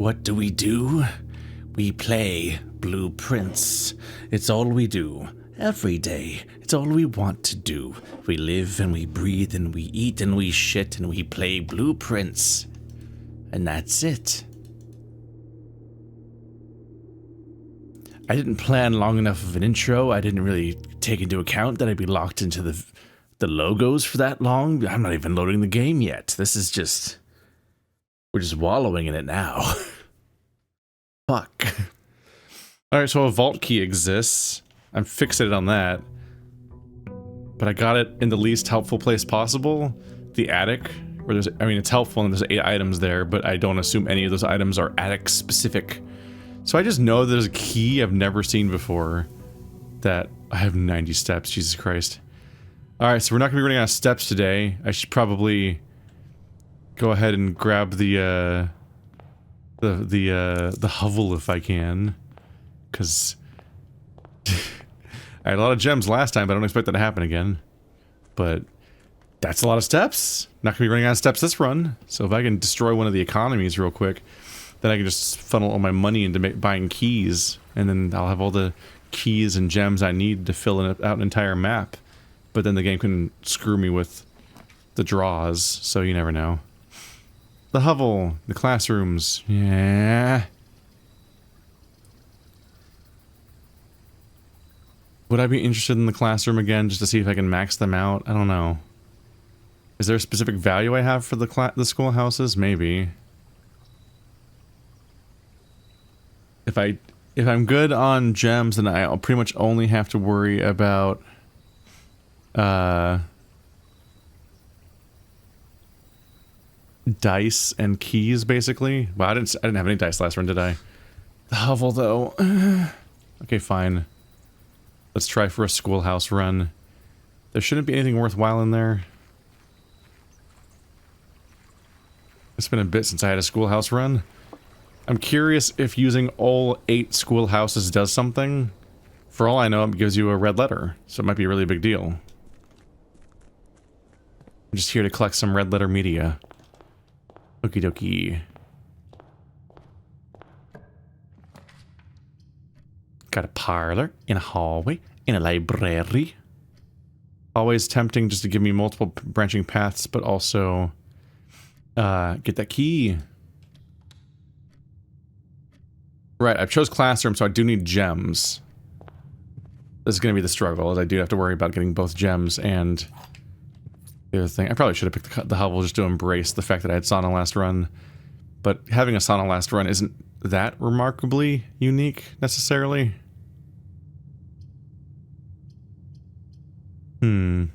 What do? We play blueprints. It's all we do. Every day. It's all we want to do. We live and we breathe and we eat and we shit and we play blueprints. And that's it. I didn't plan long enough of an intro. I didn't really take into account that I'd be locked into the logos for that long. I'm not even loading the game yet. This is just... We're just wallowing in it now. Fuck. Alright, so a vault key exists. I'm fixated on that. But I got it in the least helpful place possible. The attic. Where there's, I mean, it's helpful and there's 8 items there, but I don't assume any of those items are attic specific. So I just know there's a key I've never seen before. That I have 90 steps, Jesus Christ. Alright, so we're not gonna be running out of steps today. I should probably go ahead and grab the hovel if I can. Cause I had a lot of gems last time, but I don't expect that to happen again. But that's a lot of steps. Not gonna be running out of steps this run. So if I can destroy one of the economies real quick, then I can just funnel all my money into buying keys, and then I'll have all the keys and gems I need to fill out an entire map. But then the game can screw me with the draws, so you never know. The hovel, the classrooms, yeah. Would I be interested in the classroom again just to see if I can max them out? I don't know. Is there a specific value I have for the schoolhouses? Maybe. If I'm good on gems, then I'll pretty much only have to worry about dice and keys, basically. Well, I didn't have any dice last run, did I? The hovel, though. Okay, fine. Let's try for a schoolhouse run. There shouldn't be anything worthwhile in there. It's been a bit since I had a schoolhouse run. I'm curious if using all 8 schoolhouses does something. For all I know, it gives you a red letter, so it might be a really big deal. I'm just here to collect some red letter media. Okie dokie. Got a parlor, in a hallway, in a library. Always tempting just to give me multiple branching paths, but also get that key. Right, I chose classroom, so I do need gems. This is going to be the struggle, as I do have to worry about getting both gems and the other thing. I probably should have picked the hovel just to embrace the fact that I had sauna last run. But having a sauna last run isn't that remarkably unique, necessarily. Do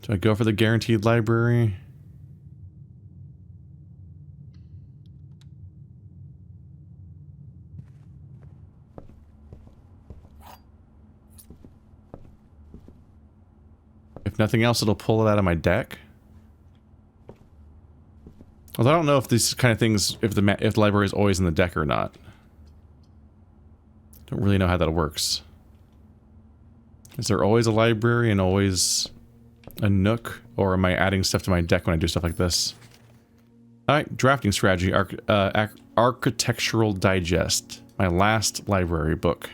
I go for the guaranteed library? If nothing else, it'll pull it out of my deck. Although I don't know if these kind of things, if the library is always in the deck or not. Don't really know how that works. Is there always a library and always a nook? Or am I adding stuff to my deck when I do stuff like this? Alright, drafting strategy, Architectural Digest. My last library book.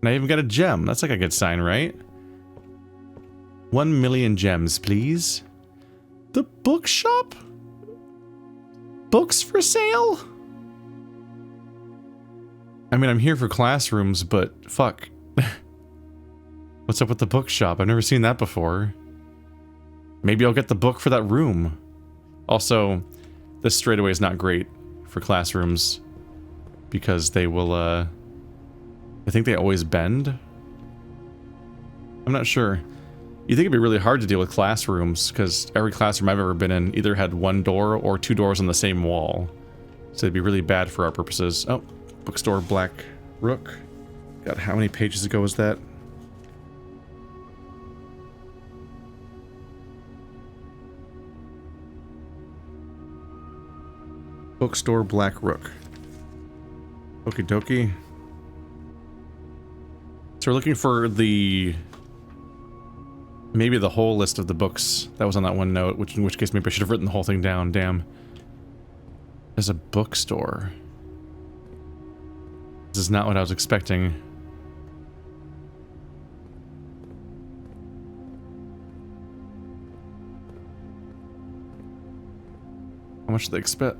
And I even got a gem. That's like a good sign, right? 1 million gems, please. The bookshop? Books for sale? I mean, I'm here for classrooms, but fuck. What's up with the bookshop? I've never seen that before. Maybe I'll get the book for that room. Also, this straightaway is not great for classrooms because they will, I think they always bend. I'm not sure. You think it'd be really hard to deal with classrooms because every classroom I've ever been in either had 1 door or 2 doors on the same wall. So it'd be really bad for our purposes. Oh, bookstore Black Rook. God, how many pages ago was that? Bookstore Black Rook. Okie dokie. So we're looking for the Maybe the whole list of the books that was on that one note, in which case maybe I should have written the whole thing down. Damn. There's a bookstore. This is not what I was expecting. How much do they expect?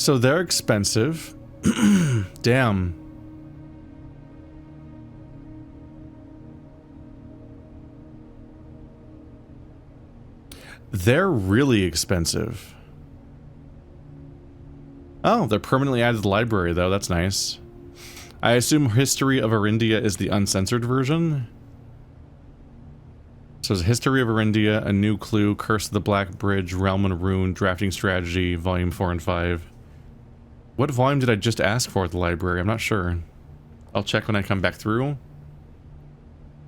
So they're expensive. Damn. They're really expensive. Oh, they're permanently added to the library, though. That's nice. I assume History of Arindia is the uncensored version. So there's History of Arindia, A New Clue, Curse of the Blackbridge, Realm and Rune, Drafting Strategy, Volume 4 and 5. What volume did I just ask for at the library? I'm not sure. I'll check when I come back through.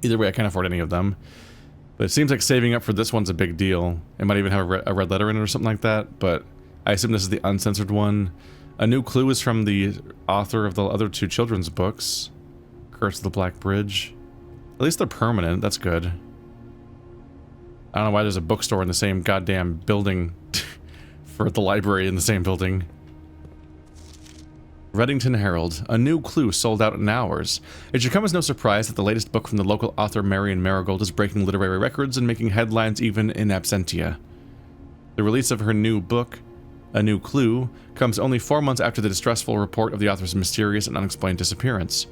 Either way, I can't afford any of them. But it seems like saving up for this one's a big deal. It might even have a red letter in it or something like that, but I assume this is the uncensored one. A New Clue is from the author of the other two children's books. Curse of the Blackbridge. At least they're permanent, that's good. I don't know why there's a bookstore in the same goddamn building for the library in the same building. Reddington Herald. A New Clue sold out in hours. It should come as no surprise that the latest book from the local author Marion Marigold is breaking literary records and making headlines even in absentia. The release of her new book, A New Clue, comes only 4 months after the distressful report of the author's mysterious and unexplained disappearance.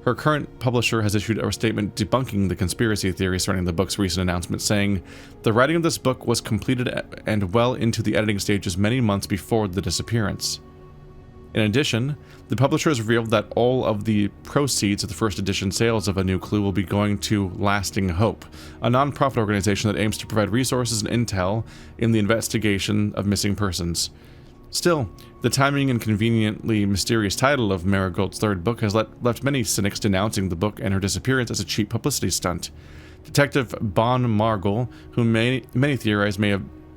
Her current publisher has issued a statement debunking the conspiracy theory surrounding the book's recent announcement, saying, "The writing of this book was completed and well into the editing stages many months before the disappearance." In addition, the publisher has revealed that all of the proceeds of the first edition sales of A New Clue will be going to Lasting Hope, a non-profit organization that aims to provide resources and intel in the investigation of missing persons. Still, the timing and conveniently mysterious title of Marigold's third book has left many cynics denouncing the book and her disappearance as a cheap publicity stunt. Detective Bon Margol, whom many theorize may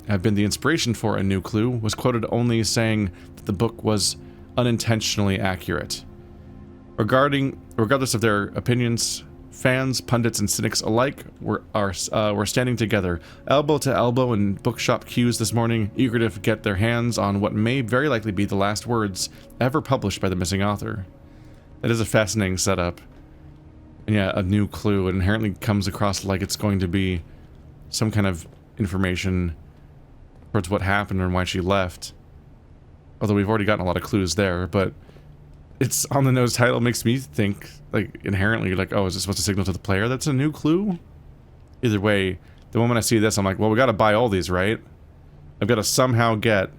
have been the inspiration for A New Clue, was quoted only saying that the book was unintentionally accurate. Regardless of their opinions, fans, pundits, and cynics alike were standing together, elbow to elbow in bookshop queues this morning, eager to get their hands on what may very likely be the last words ever published by the missing author. It is a fascinating setup. And yeah, A New Clue. It inherently comes across like it's going to be some kind of information towards what happened and why she left. Although we've already gotten a lot of clues there, but it's on the nose title makes me think, like, inherently, like, oh, is this supposed to signal to the player that's a new clue? Either way, the moment I see this, I'm like, well, we gotta buy all these, right? I've gotta somehow get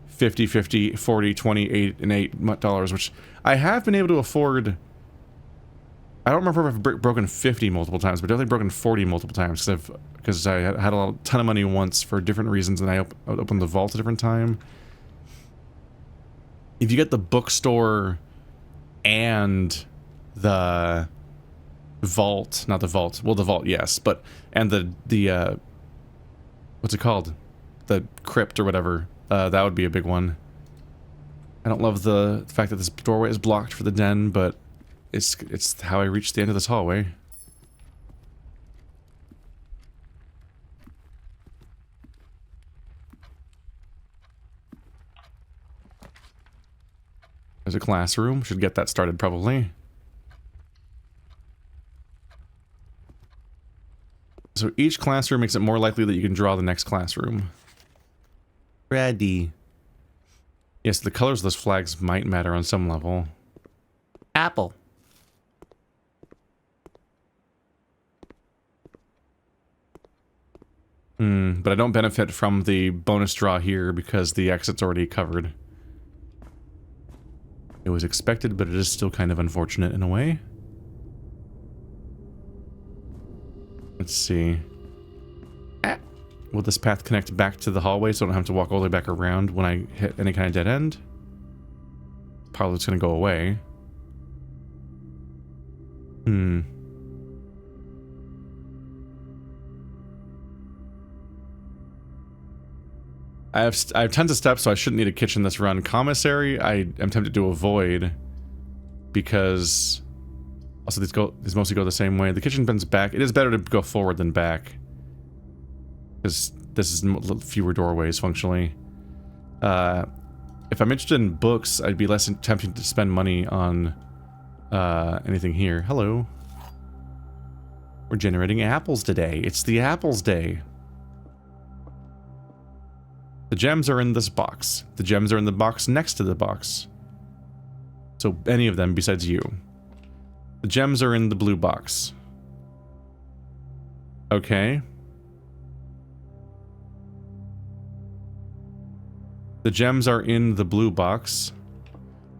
50, 50, 40, 20, 8, and $8, which I have been able to afford. I don't remember if I've broken 50 multiple times, but definitely broken 40 multiple times, because I had a ton of money once for different reasons, and I opened the vault a different time. If you get the bookstore and the vault, not the vault, well, the vault, yes, but, and the what's it called? The crypt or whatever, that would be a big one. I don't love the fact that this doorway is blocked for the den, but it's how I reach the end of this hallway. There's a classroom. Should get that started probably. So each classroom makes it more likely that you can draw the next classroom. Ready. Yes, the colors of those flags might matter on some level. Apple. But I don't benefit from the bonus draw here because the exit's already covered. It was expected, but it is still kind of unfortunate in a way. Let's see. Will this path connect back to the hallway so I don't have to walk all the way back around when I hit any kind of dead end? Probably it's going to go away. I have tons of steps, so I shouldn't need a kitchen this run. Commissary, I am tempted to avoid because also these mostly go the same way. The kitchen bends back. It is better to go forward than back because this is fewer doorways functionally. If I'm interested in books, I'd be less tempted to spend money on anything here. Hello. We're generating apples today. It's the apples day. The gems are in this box. The gems are in the box next to the box. So any of them besides you. The gems are in the blue box. Okay. The gems are in the blue box.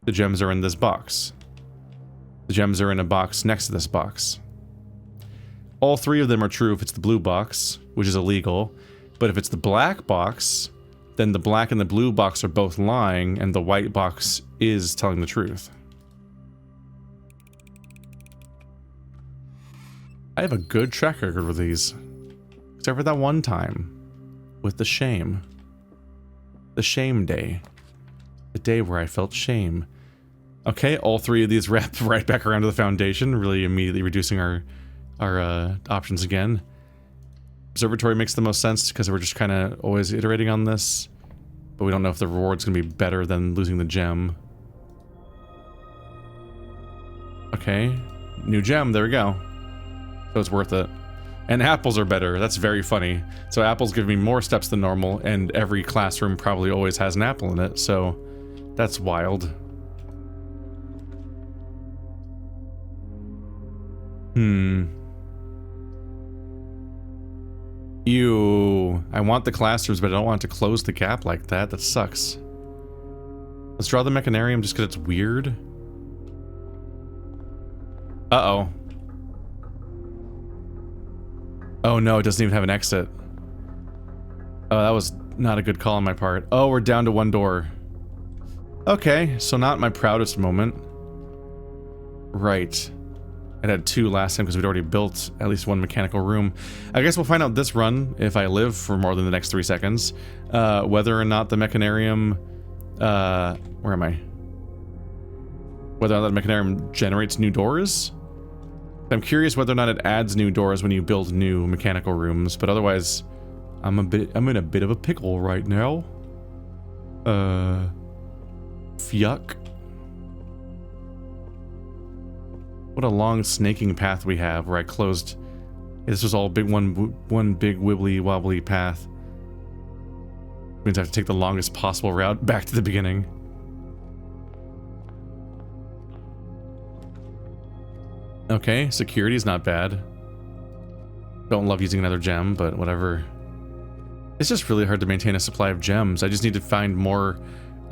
The gems are in this box. The gems are in a box next to this box. All three of them are true if it's the blue box, which is illegal. But if it's the black box, then the black and the blue box are both lying, and the white box is telling the truth. I have a good track record with these. Except for that one time. With the shame. The shame day. The day where I felt shame. Okay, all three of these wrap right back around to the foundation, really immediately reducing our options again. Observatory makes the most sense because we're just kind of always iterating on this, but we don't know if the reward's going to be better than losing the gem. Okay, new gem, there we go. So it's worth it. And apples are better, that's very funny. So apples give me more steps than normal, and every classroom probably always has an apple in it, so that's wild. Ew. I want the classrooms, but I don't want to close the gap like that. That sucks. Let's draw the mechanarium just because it's weird. Uh-oh. Oh no, it doesn't even have an exit. Oh, that was not a good call on my part. Oh, we're down to one door. Okay, so not my proudest moment. Right. It had two last time because we'd already built at least one mechanical room. I guess we'll find out this run, if I live for more than the next 3 seconds, whether or not the mechanarium... where am I? Whether or not the mechanarium generates new doors? I'm curious whether or not it adds new doors when you build new mechanical rooms, but otherwise, I'm in a bit of a pickle right now. Yuck. What a long snaking path we have where I closed. This was all one big wibbly wobbly path. Means I have to take the longest possible route back to the beginning. Okay, security is not bad. Don't love using another gem, but whatever. It's just really hard to maintain a supply of gems. I just need to find more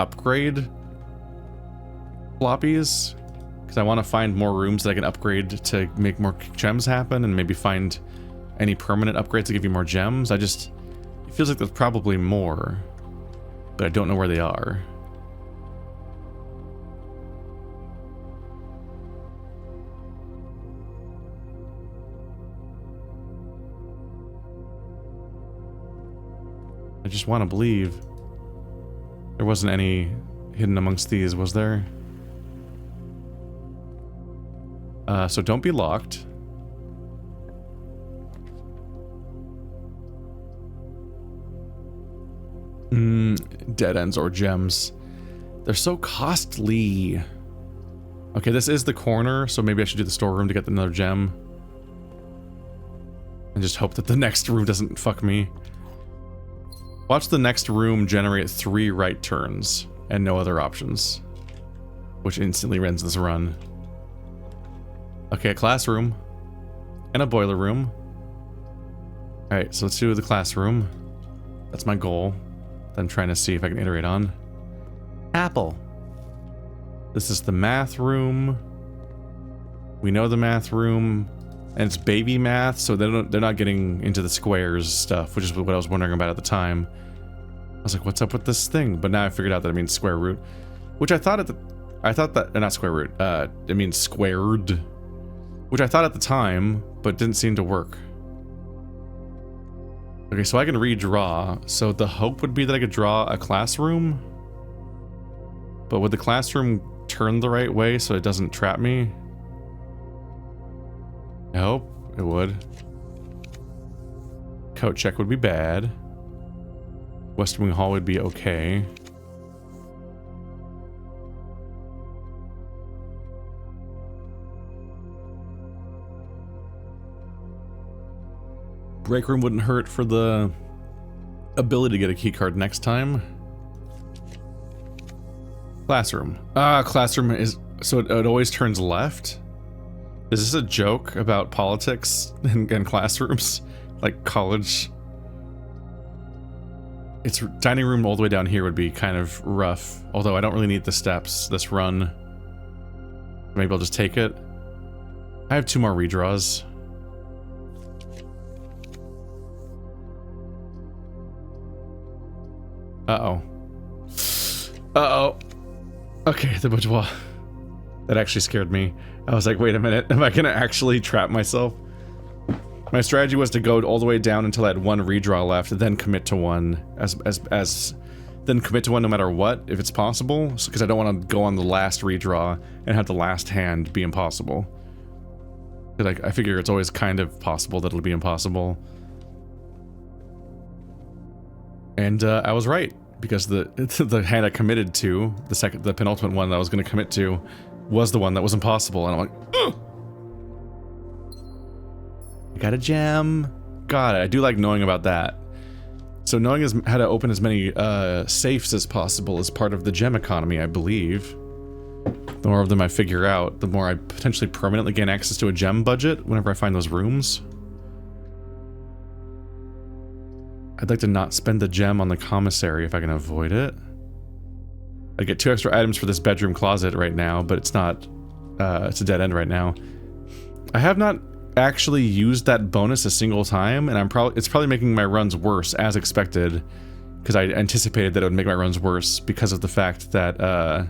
upgrade floppies. Because I want to find more rooms that I can upgrade to make more gems happen, and maybe find any permanent upgrades to give you more gems. It feels like there's probably more, but I don't know where they are. I just want to believe there wasn't any hidden amongst these, was there? So don't be locked. Dead ends or gems. They're so costly. Okay, this is the corner, so maybe I should do the storeroom to get another gem. And just hope that the next room doesn't fuck me. Watch the next room generate 3 right turns and no other options, which instantly ends this run. Okay, a classroom and a boiler room. Alright, so let's do the classroom. That's my goal that I'm trying to see if I can iterate on. Apple. This is the math room. We know the math room, and it's baby math, so they're not getting into the squares stuff, which is what I was wondering about at the time. I was like, what's up with this thing? But now I figured out that it means square root, which I thought not square root. It means squared. Which I thought at the time, but didn't seem to work. Okay, so I can redraw. So the hope would be that I could draw a classroom. But would the classroom turn the right way so it doesn't trap me? I hope it would. Coat check would be bad. West Wing Hall would be okay. Break room wouldn't hurt for the ability to get a key card next time. Classroom. Classroom is... So it always turns left? Is this a joke about politics and classrooms? Like college? It's dining room all the way down here would be kind of rough. Although I don't really need the steps this run. Maybe I'll just take it. I have 2 more redraws. Uh-oh. Uh-oh. Okay, the bourgeois. That actually scared me. I was like, wait a minute, am I gonna actually trap myself? My strategy was to go all the way down until I had 1 redraw left, then commit to one then commit to one no matter what, if it's possible, because I don't want to go on the last redraw and have the last hand be impossible. Like, I figure it's always kind of possible that it'll be impossible. And I was right, because the hand I committed to, the penultimate one that I was going to commit to, was the one that was impossible, and I'm like, ugh! I got a gem. God, I do like knowing about that. So knowing how to open as many safes as possible is part of the gem economy, I believe. The more of them I figure out, the more I potentially permanently gain access to a gem budget whenever I find those rooms. I'd like to not spend the gem on the commissary if I can avoid it. I get 2 extra items for this bedroom closet right now, but it's not, it's a dead end right now. I have not actually used that bonus a single time, and it's probably making my runs worse, as expected, because I anticipated that it would make my runs worse because of the fact that, I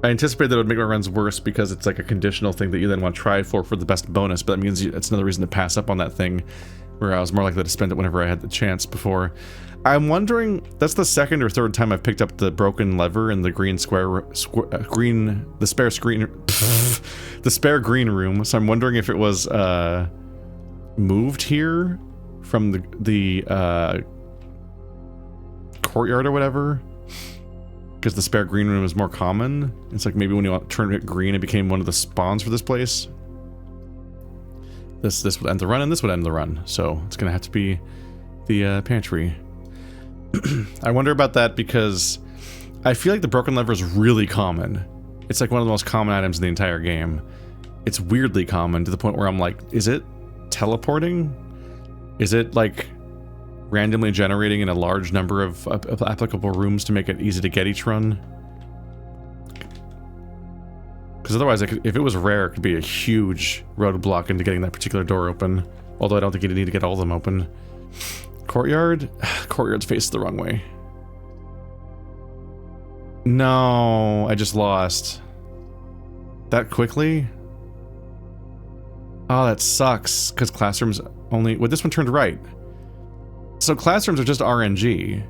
anticipated that it would make my runs worse because it's like a conditional thing that you then want to try for the best bonus, but that means it's another reason to pass up on that thing, where I was more likely to spend it whenever I had the chance before. I'm wondering, that's the 2nd or 3rd time I've picked up the broken lever in the green the spare screen, the spare green room, so I'm wondering if it was, moved here from the courtyard or whatever. Because the spare green room is more common. It's like maybe when you turn it green, it became one of the spawns for this place. This would end the run, and this would end the run. So it's gonna have to be the pantry. I wonder about that because I feel like the broken lever is really common. It's like one of the most common items in the entire game. It's weirdly common to the point where I'm like, is it teleporting? Is it like randomly generating in a large number of applicable rooms to make it easy to get each run? Because otherwise, if it was rare, it could be a huge roadblock into getting that particular door open. Although I don't think you'd need to get all of them open. Courtyard? Courtyard's faced the wrong way. No, I just lost. That quickly? Oh, that sucks. Because classrooms only... Well, this one turned right. So classrooms are just RNG.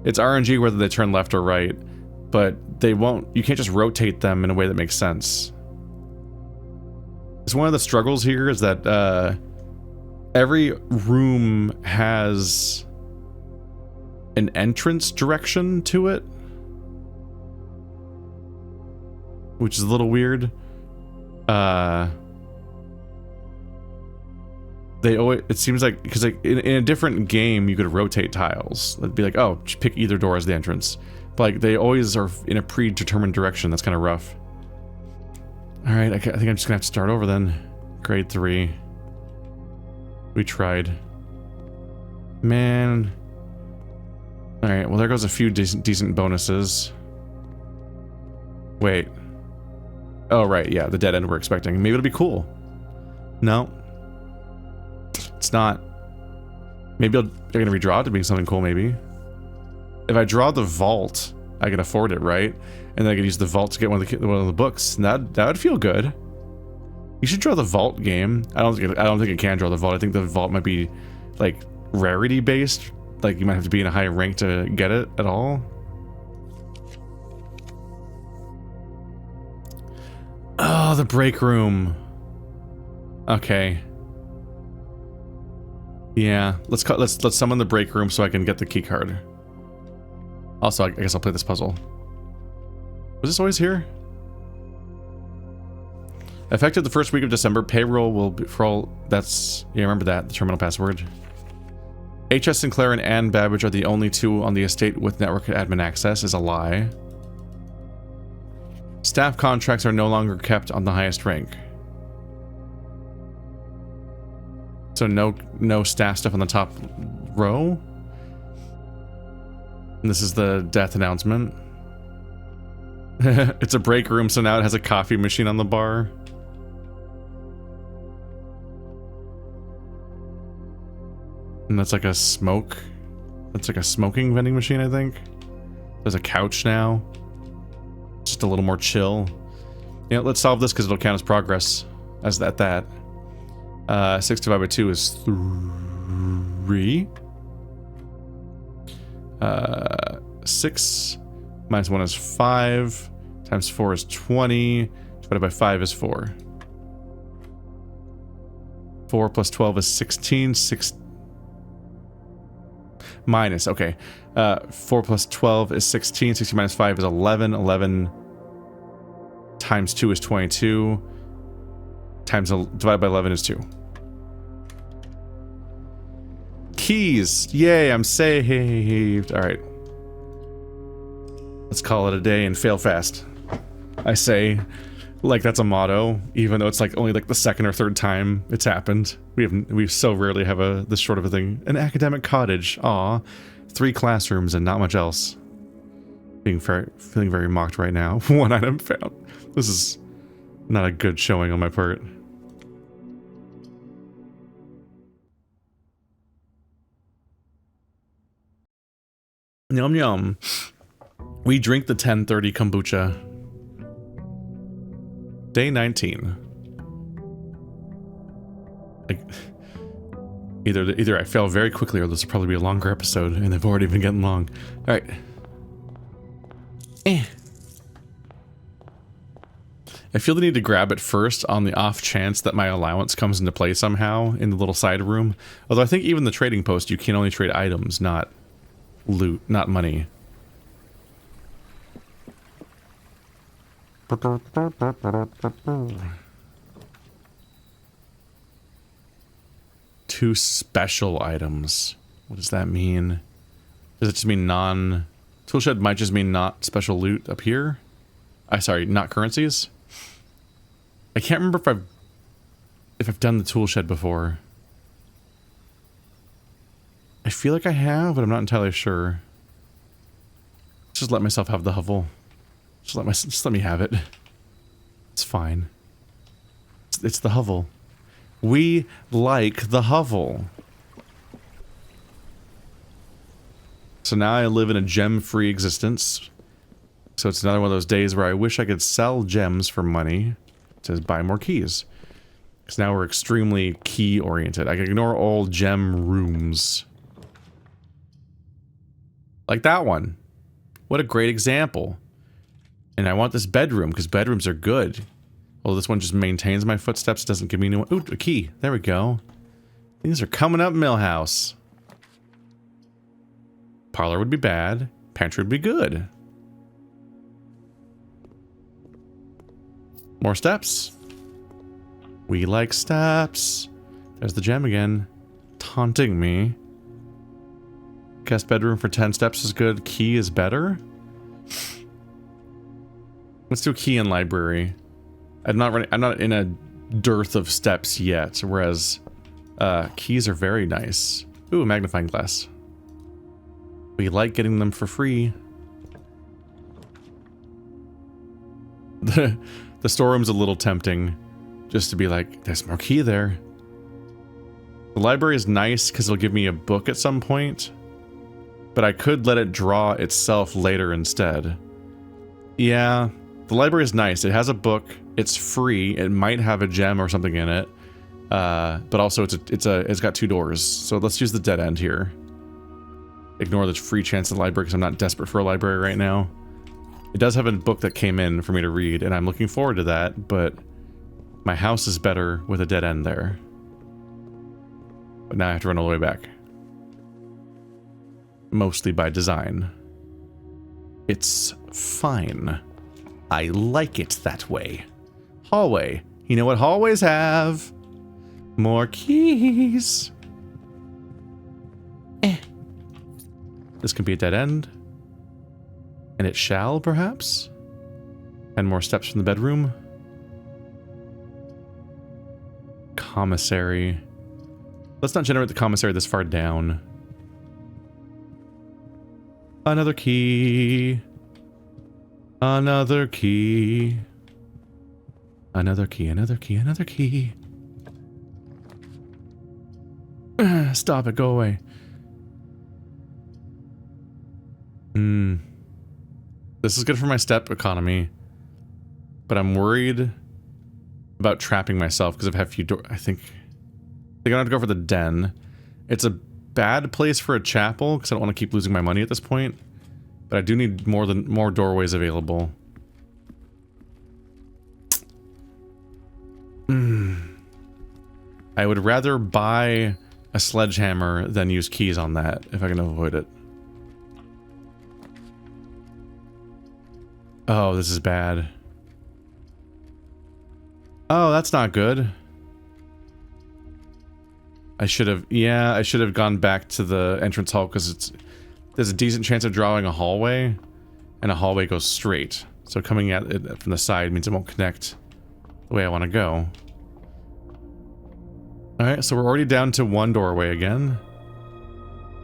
It's RNG whether they turn left or right, but they won't... You can't just rotate them in a way that makes sense. It's one of the struggles here is that every room has an entrance direction to it, which is a little weird. They always, it seems like, because like in a different game you could rotate tiles. It'd be like, oh, just pick either door as the entrance. But like they always are in a predetermined direction. That's kind of rough. All right, I think I'm just gonna have to start over then. Grade 3. We tried. Man. All right, well there goes a few decent bonuses. Wait. Oh right, yeah, the dead end we're expecting. Maybe it'll be cool. No. It's not. Maybe I'm gonna redraw it to be something cool, maybe. If I draw the vault, I can afford it, right? And then I could use the vault to get one of the books. And that would feel good. You should draw the vault game. I don't think it can draw the vault. I think the vault might be like rarity based. Like you might have to be in a high rank to get it at all. Oh, the break room. Okay. Yeah, let's summon the break room so I can get the key card. Also, I guess I'll play this puzzle. Was this always here? Effective the first week of December, payroll will be for all. That's, yeah, remember that, the terminal password. H.S. Sinclair and Ann Babbage are the only two on the estate with network admin access is a lie. Staff contracts are no longer kept on the highest rank. So no staff stuff on the top row. And this is the death announcement. It's a break room, so now it has a coffee machine on the bar. And that's like a smoke. That's like a smoking vending machine, I think. There's a couch now. Just a little more chill. Yeah, let's solve this because it'll count as progress. As that. 6 divided by 2 is 3. 6 minus 1 is 5. Times 4 is 20. Divided by 5 is 4. 4 plus 12 is 16. 6 minus, okay. 4 plus 12 is 16. 16 minus 5 is 11. 11 times 2 is 22. Divided by 11 is 2. Keys! Yay, I'm saved. Alright. Let's call it a day and fail fast. I say, like that's a motto, even though it's like only like the second or third time it's happened. We so rarely have this short of a thing. An academic cottage. Aw. 3 classrooms and not much else. Feeling very mocked right now. 1 item found. This is not a good showing on my part. Yum yum. We drink the 1030 kombucha. Day 19. Like, either I fail very quickly or this will probably be a longer episode, and they've already been getting long. Alright. I feel the need to grab it first on the off chance that my allowance comes into play somehow in the little side room. Although I think even the trading post, you can only trade items, not loot, not money. Two special items. What does that mean? Does it just mean toolshed might just mean not special loot up here? Sorry, not currencies? I can't remember if I've done the toolshed before. I feel like I have, but I'm not entirely sure. Just let myself have the hovel. Just let me have it. It's fine. It's the hovel. We like the hovel. So now I live in a gem-free existence. So it's another one of those days where I wish I could sell gems for money to buy more keys. Because now we're extremely key-oriented. I can ignore all gem rooms. Like that one. What a great example. And I want this bedroom, because bedrooms are good. Although this one just maintains my footsteps, doesn't give me any one. Ooh, a key. There we go. Things are coming up, Millhouse. Parlor would be bad. Pantry would be good. More steps. We like steps. There's the gem again. Taunting me. Guest bedroom for 10 steps is good. Key is better. Let's do key in library. I'm not in a dearth of steps yet, whereas keys are very nice. Ooh, a magnifying glass. We like getting them for free. The storeroom's a little tempting, just to be like, there's more key there. The library is nice because it'll give me a book at some point, but I could let it draw itself later instead. Yeah, The library is nice. It has a book. It's free. It might have a gem or something in it. But also it's got 2 doors. So let's use the dead end here. Ignore the free chance of the library because I'm not desperate for a library right now. It does have a book that came in for me to read, and I'm looking forward to that, but my house is better with a dead end there. But now I have to run all the way back. Mostly by design. It's fine. I like it that way. Hallway. You know what hallways have? More keys. This can be a dead end. And it shall, perhaps? 10 more steps from the bedroom. Commissary. Let's not generate the commissary this far down. Another key. Another key. Another key, another key, another key. Stop it, go away. This is good for my step economy. But I'm worried about trapping myself because I've had few doors. I think I'm gonna have to go for the den. It's a bad place for a chapel because I don't want to keep losing my money at this point. But I do need more doorways available. I would rather buy a sledgehammer than use keys on that if I can avoid it. Oh, this is bad. Oh, that's not good. I should have gone back to the entrance hall because there's a decent chance of drawing a hallway, and a hallway goes straight. So coming at it from the side means it won't connect the way I want to go. Alright, so we're already down to 1 doorway again.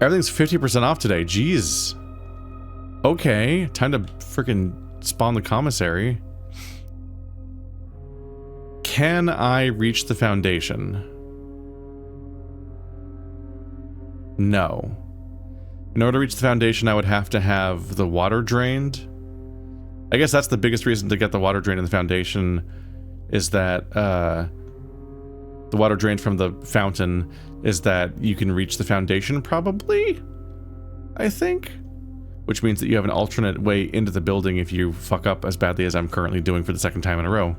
Everything's 50% off today, jeez. Okay, time to freaking spawn the commissary. Can I reach the foundation? No. In order to reach the foundation, I would have to have the water drained. I guess that's the biggest reason to get the water drained in the foundation, is that, the water drained from the fountain is that you can reach the foundation, probably? I think? Which means that you have an alternate way into the building if you fuck up as badly as I'm currently doing for the 2nd time in a row.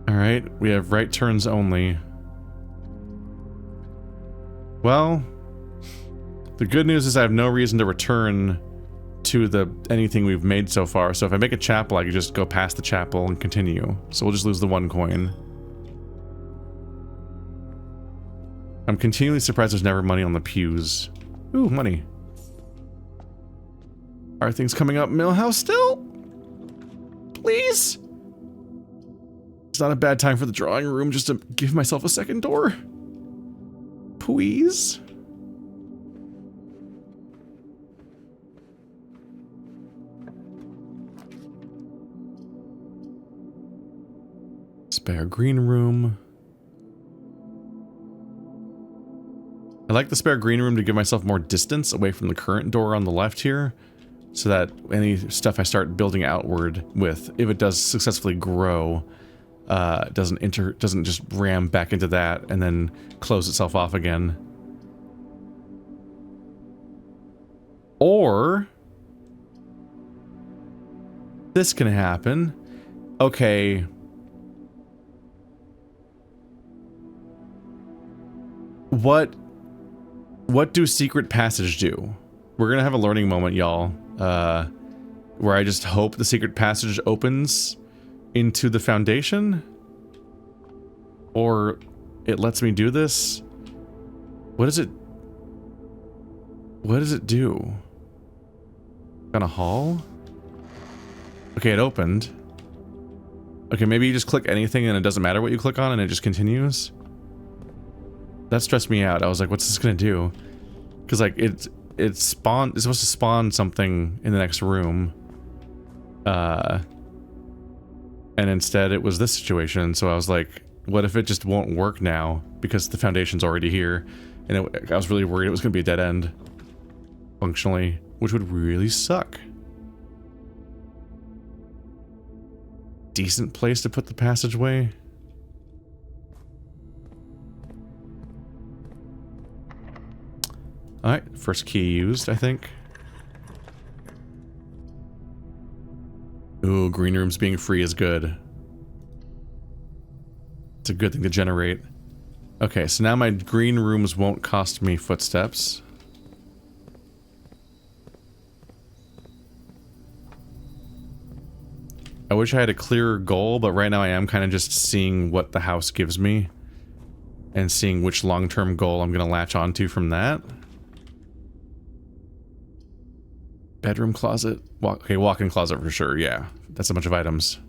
Alright, we have right turns only. Well, the good news is I have no reason to return to anything we've made so far, so if I make a chapel, I can just go past the chapel and continue. So we'll just lose the 1 coin. I'm continually surprised there's never money on the pews. Ooh, money. Are things coming up Millhouse still? Please? It's not a bad time for the drawing room just to give myself a 2nd door. Please? Spare green room. I like the spare green room to give myself more distance away from the current door on the left here, so that any stuff I start building outward with, if it does successfully grow, doesn't just ram back into that and then close itself off again. Or this can happen. Okay. What do secret passage do? We're gonna have a learning moment, y'all, where I just hope the secret passage opens into the foundation, or it lets me do this. What does it do? On a hall? Okay, it opened. Okay, maybe you just click anything and it doesn't matter what you click on and it just continues. That stressed me out. I was like, what's this gonna do? Because like it's supposed to spawn something in the next room. And instead it was this situation, so I was like, what if it just won't work now because the foundation's already here? And I was really worried it was going to be a dead end. Functionally. Which would really suck. Decent place to put the passageway. Alright, first key used, I think. Ooh, green rooms being free is good. It's a good thing to generate. Okay, so now my green rooms won't cost me footsteps. I wish I had a clearer goal, but right now I am kind of just seeing what the house gives me. And seeing which long-term goal I'm going to latch onto from that. Bedroom closet. Okay, walk-in closet for sure, yeah. That's a bunch of items.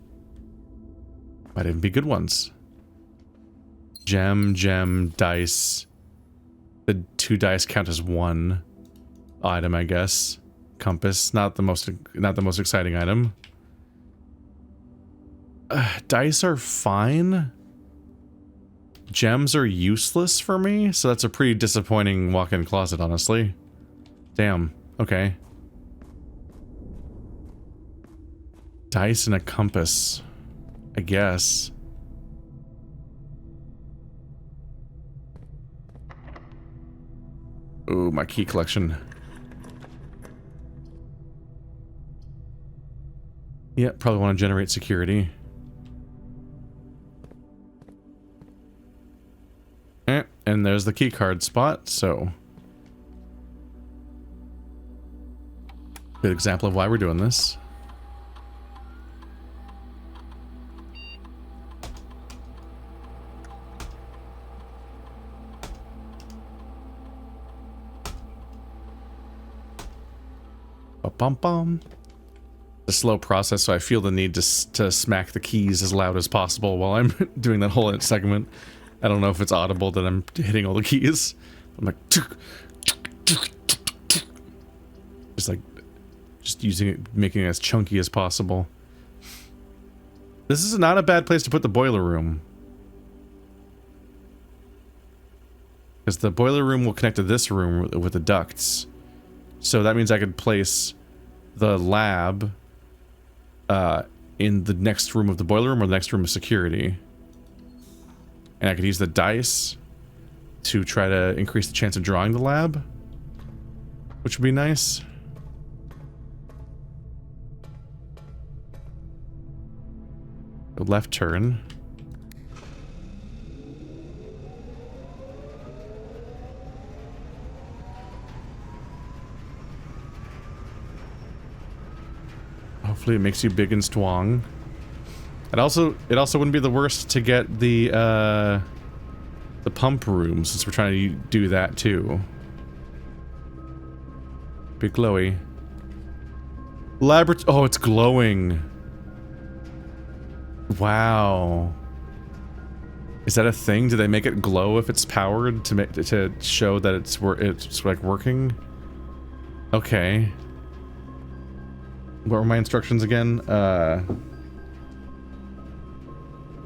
Might even be good ones. Gem, dice. The 2 dice count as 1 item, I guess. Compass, not the most exciting item. Dice are fine. Gems are useless for me, so that's a pretty disappointing walk-in closet, honestly. Damn, okay. Dice and a compass, I guess. Ooh, my key collection. Yeah, probably want to generate security. And there's the key card spot, so... Good example of why we're doing this. Ba-bum-bum. It's a slow process, so I feel the need to smack the keys as loud as possible while I'm doing that whole segment. I don't know if it's audible that I'm hitting all the keys. I'm like... Just using it, making it as chunky as possible. This is not a bad place to put the boiler room. Because the boiler room will connect to this room with the ducts. So that means I could place the lab in the next room of the boiler room or the next room of security. And I could use the dice to try to increase the chance of drawing the lab, which would be nice. A left turn. Hopefully it makes you big and strong. It also wouldn't be the worst to get the pump room, since we're trying to do that too. Big glowy. Oh, it's glowing. Wow. Is that a thing? Do they make it glow if it's powered to show that it's like working? Okay. What were my instructions again?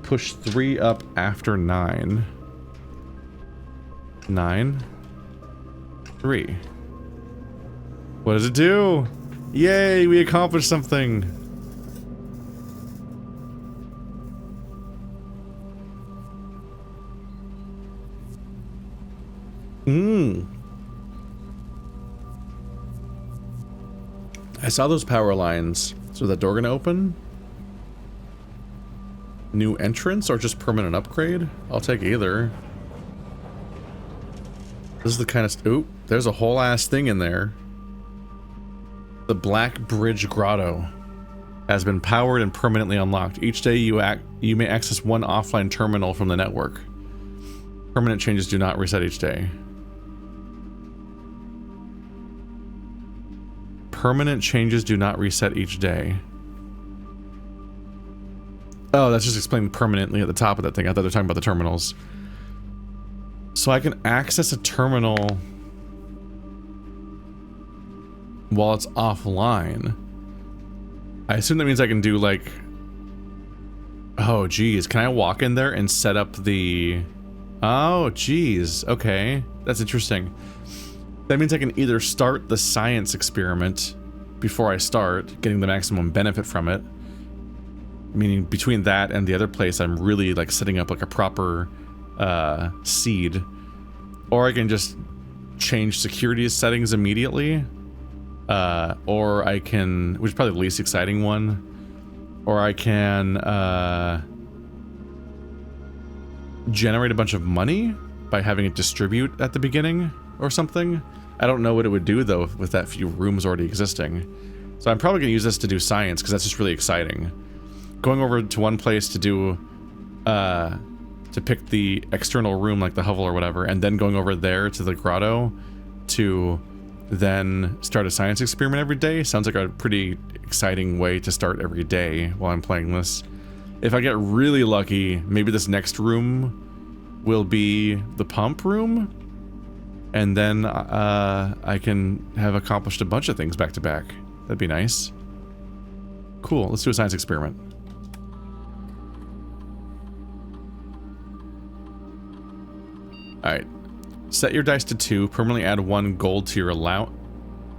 Push 3 up after 9. 9. 3. What does it do? Yay, we accomplished something. I saw those power lines. So that door gonna open? New entrance or just permanent upgrade? I'll take either. This is the kind of... Oop, there's a whole ass thing in there. The Blackbridge Grotto has been powered and permanently unlocked. Each day you may access one offline terminal from the network. Permanent changes do not reset each day. Permanent changes do not reset each day. Oh, that's just explained permanently at the top of that thing. I thought they were talking about the terminals. So I can access a terminal while it's offline. I assume that means I can do like... Oh, geez. Can I walk in there and set up the Oh, geez. Okay. That's interesting. That means I can either start the science experiment before I start, getting the maximum benefit from it. Meaning between that and the other place, I'm really like setting up like a proper seed. Or I can just change security settings immediately. Or I can, which is probably the least exciting one. Or I can generate a bunch of money by having it distribute at the beginning or something. I don't know what it would do though with that few rooms already existing. So I'm probably gonna use this to do science because that's just really exciting. Going over to one place to do, to pick the external room like the hovel or whatever, and then going over there to the grotto to then start a science experiment every day sounds like a pretty exciting way to start every day while I'm playing this. If I get really lucky, maybe this next room will be the pump room, and then I can have accomplished a bunch of things back to back. That'd be nice. Cool, let's do a science experiment. Alright. Set your dice to 2, permanently add 1 gold to your allowance.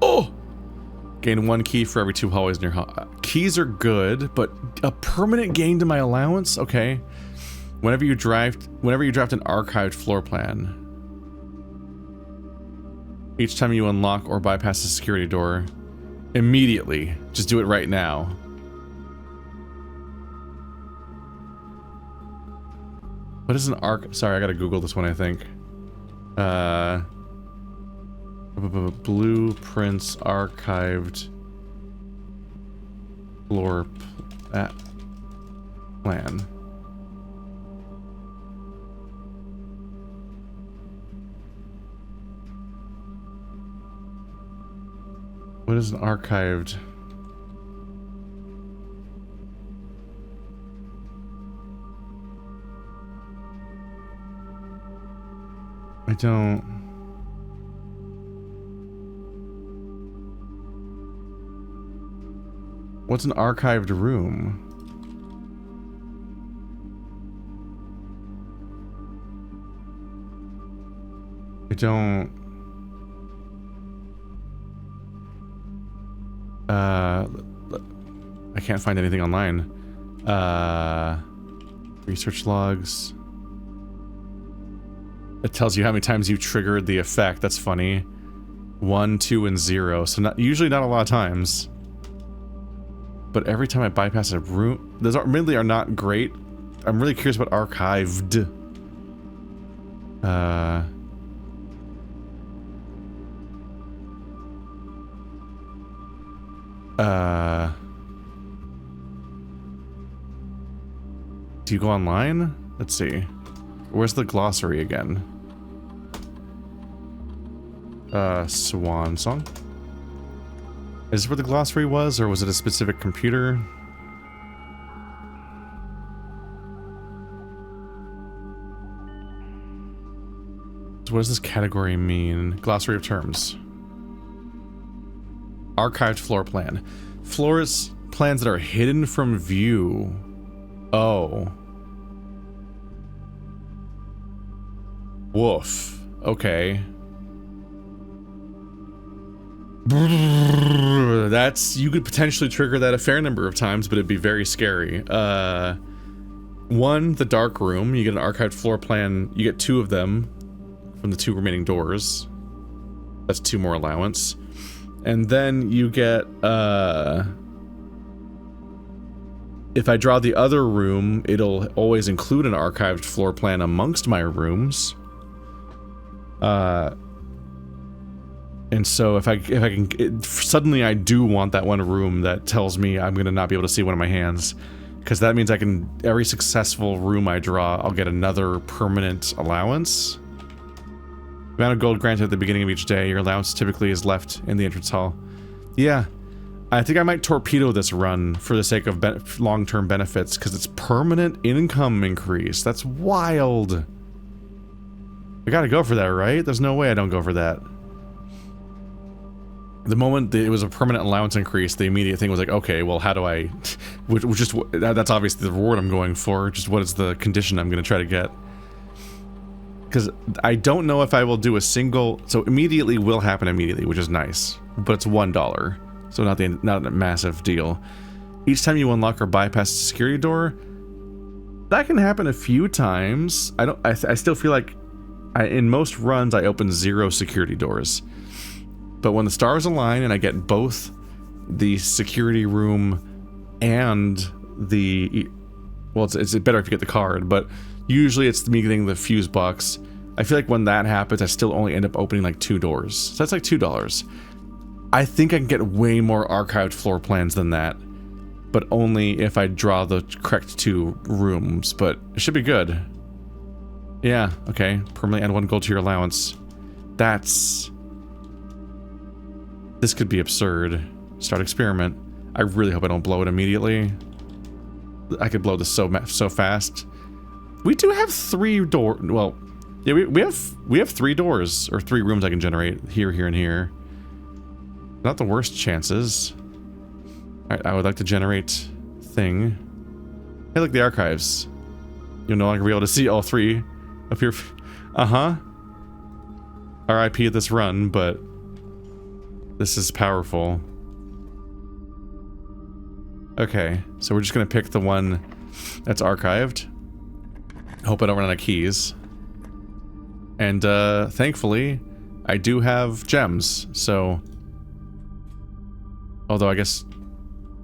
Oh! Gain 1 key for every 2 hallways in your keys are good, but a permanent gain to my allowance? Okay. Whenever you draft an archived floor plan, each time you unlock or bypass a security door, immediately. Just do it right now. What is an sorry, I gotta Google this one, I think. Blueprints archived floor plan. What is an archived? I don't. What's an archived room? I don't. I can't find anything online. Research logs. It tells you how many times you triggered the effect. That's funny. 1, 2, and 0. So usually not a lot of times. But every time I bypass a room, those admittedly are not great. I'm really curious about archived. Do you go online? Let's see. Where's the glossary again? Swan song? Is this where the glossary was, or was it a specific computer? So what does this category mean? Glossary of terms. Archived floor plan. Floors plans that are hidden from view. Oh. Woof. Okay. That's, you could potentially trigger that a fair number of times, but it'd be very scary. 1, the dark room. You get an archived floor plan. You get 2 of them from the 2 remaining doors. That's 2 more allowance. And then you get, if I draw the other room, it'll always include an archived floor plan amongst my rooms. And so if I can, suddenly I do want that one room that tells me I'm gonna not be able to see one of my hands, because that means I can, every successful room I draw, I'll get another permanent allowance. Amount of gold granted at the beginning of each day. Your allowance typically is left in the entrance hall. Yeah, I think I might torpedo this run for the sake of long-term benefits, because it's permanent income increase. That's wild. I gotta go for that, right? There's no way I don't go for that. The moment it was a permanent allowance increase, the immediate thing was like, okay, well, how do I... that's obviously the reward I'm going for. Just what is the condition I'm going to try to get? Because I don't know if I will do a single... So immediately will happen immediately, which is nice. But it's $1. So not a massive deal. Each time you unlock or bypass a security door, that can happen a few times. I still feel like in most runs I open 0 security doors. But when the stars align and I get both the security room and the... Well, it's better if you get the card, but usually it's me getting the fuse box. I feel like when that happens, I still only end up opening like 2 doors. So that's like $2. I think I can get way more archived floor plans than that, but only if I draw the correct 2 rooms, but it should be good. Yeah, okay. Permanently add 1 gold to your allowance. That's... This could be absurd. Start experiment. I really hope I don't blow it immediately. I could blow this so fast. We do have 3 doors. Well, yeah, we have 3 doors or 3 rooms I can generate here, here, and here. Not the worst chances. All right, I would like to generate thing. Hey, look, the archives. You'll no longer be able to see all 3 of your. R.I.P. this run, but this is powerful. Okay, so we're just gonna pick the one that's archived. Hope I don't run out of keys. And thankfully, I do have gems, so... Although I guess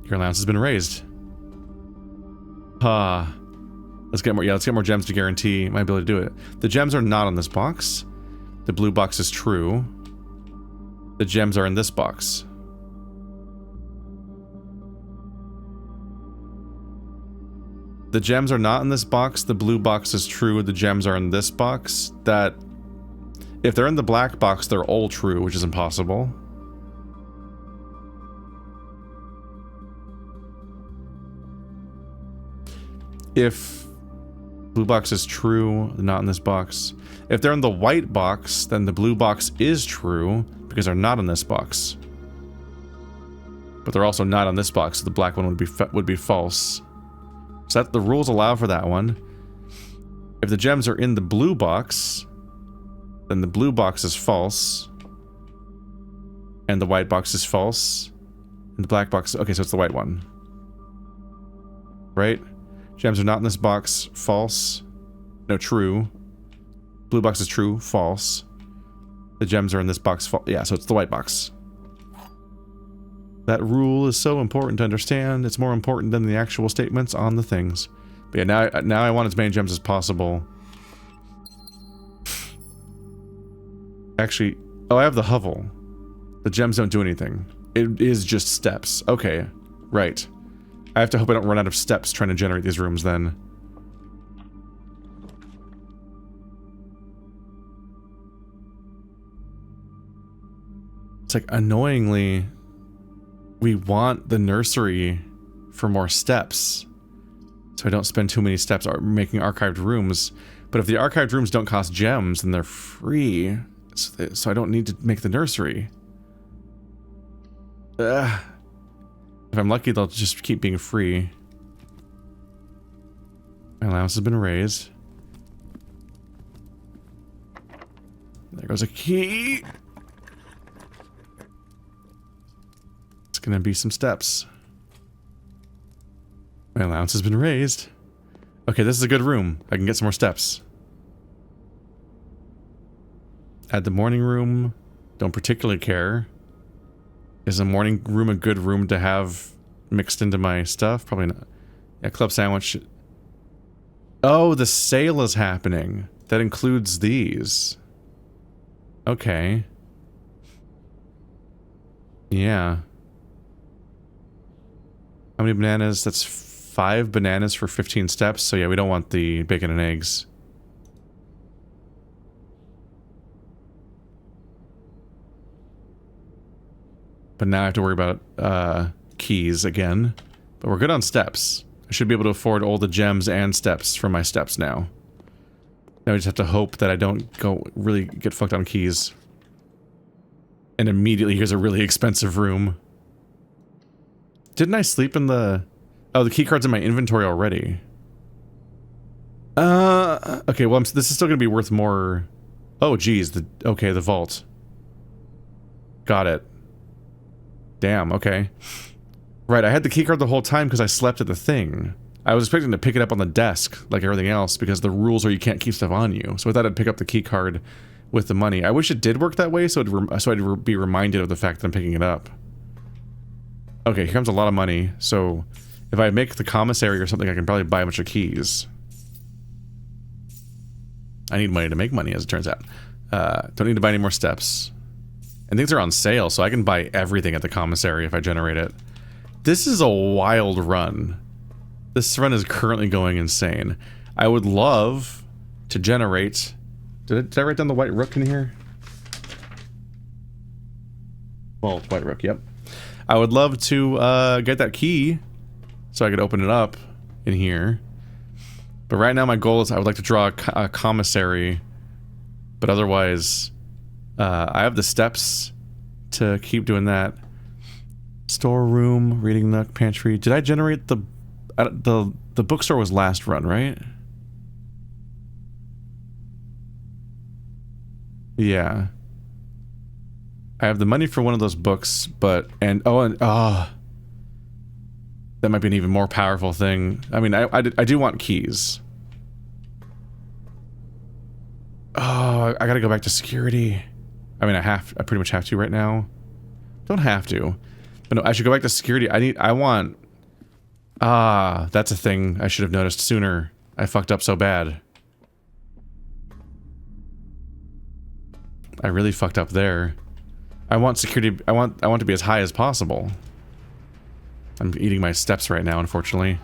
your allowance has been raised. Let's get more, yeah, let's get more gems to guarantee my ability to do it. The gems are not on this box. The blue box is true. The gems are in this box. The gems are not in this box, the blue box is true, the gems are in this box. That... If they're in the black box, they're all true, which is impossible. If blue box is true, not in this box. If they're in the white box, then the blue box is true, because they're not in this box. But they're also not on this box, so the black one would be false. So that the rules allow for that one. If the gems are in the blue box, then the blue box is false. And the white box is false. And the black box... Okay, so it's the white one. Right? Gems are not in this box. False. No, true. Blue box is true. False. The gems are in this box. Yeah, so it's the white box. That rule is so important to understand. It's more important than the actual statements on the things. But yeah, now I want as many gems as possible. Actually, oh, I have the hovel. The gems don't do anything. It is just steps. Okay, right. I have to hope I don't run out of steps trying to generate these rooms then. It's like, annoyingly... We want the nursery for more steps, so I don't spend too many steps making archived rooms. But if the archived rooms don't cost gems, then they're free, so I don't need to make the nursery. Ugh. If I'm lucky, they'll just keep being free. My allowance has been raised. There goes a key. It's gonna be some steps. My allowance has been raised. Okay, this is a good room. I can get some more steps. Add the morning room. Don't particularly care. Is a morning room a good room to have mixed into my stuff? Probably not. Yeah, club sandwich. Oh, the sale is happening. That includes these. Okay. Yeah. How many bananas? That's 5 bananas for 15 steps. So yeah, we don't want the bacon and eggs. But now I have to worry about keys again. But we're good on steps. I should be able to afford all the gems and steps for my steps now. Now I just have to hope that I don't really get fucked on keys. And immediately here's a really expensive room. Didn't I sleep in the... Oh, the keycard's in my inventory already. Okay, well, this is still gonna be worth more. Oh, geez. Okay, the vault. Got it. Damn, okay. Right, I had the keycard the whole time because I slept at the thing. I was expecting to pick it up on the desk, like everything else, because the rules are you can't keep stuff on you. So I thought I'd pick up the keycard with the money. I wish it did work that way, so I'd be reminded of the fact that I'm picking it up. Okay, here comes a lot of money. So if I make the commissary or something, I can probably buy a bunch of keys. I need money to make money, as it turns out. Don't need to buy any more steps. And things are on sale, so I can buy everything at the commissary if I generate it. This is a wild run. This run is currently going insane. I would love to generate... Did I write down the white rook in here? Well, white rook, yep. I would love to get that key so I could open it up in here. But right now my goal is I would like to draw a commissary. But otherwise, I have the steps to keep doing that. Storeroom, reading nook, pantry. Did I generate the bookstore was last run, right? Yeah. I have the money for one of those books, but that might be an even more powerful thing. I mean, I do want keys. Oh, I gotta go back to security. I mean, I pretty much have to right now. Don't have to. But no, I should go back to security. I want... that's a thing I should have noticed sooner. I fucked up so bad. I really fucked up there. I want security... I want to be as high as possible. I'm eating my steps right now, unfortunately.